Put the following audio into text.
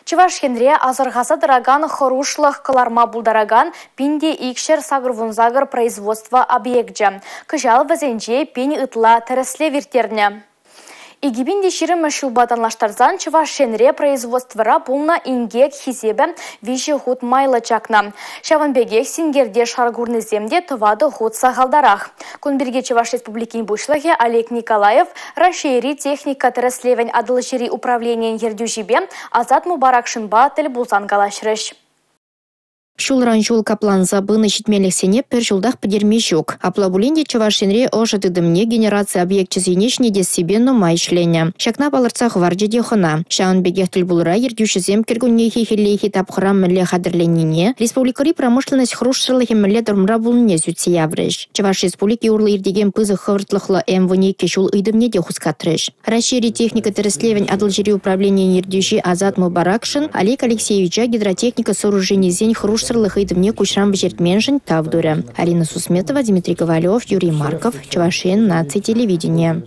Чувашхенре азырғаса дыраган хорушлых каларма булдараган пинде икшер сагыр-вунзагыр производство объектжа. Кыжал вазенже пень ытла тәрісле виртерне. Игибинде ширым шулбатанлаштарзан Чувашхенре производствора пулна ингек хизебе виші худ майлы чакна. Шаванбегек сингерде шаргурны земде тывады худ сағалдарах. Кунберге Чуваш Республикин бушлығы Олег Николаев расшири техника тәріслевен адылшири управлениен ердюжибе Азат Мубаракшинба тіл булсан галашрыш. Шулран жул капланза быны щитмелексене пер жылдах подерме жук. Аплабулинде Чувашхенре ожатыдымне генерация объект чизенешне дес себе но майшленя. Шакна балырцах варджеде хона. Шаунбегех тіл булыра ердюшізем кергуннехи хеллехи тапхырам міле хадырленіне. Республикари промышленность хрушшырлыхи міле дұрмра булыне зютсе яврыш. Чуваш республики урлы ирдеген пызы хывыртлыхлы эмвыне кешул ыдымне де хускатрыш. Расшири техника тәріслевен адылжири управление ердюши Азат Мубаракшин Олег Алексеевича гидротехника сооружений зень хруш мне кушрам бежертменжен Тавдуря. Алина Сусметова, Дмитрий Ковалев, Юрий Марков, Чувашин, Наций телевидение.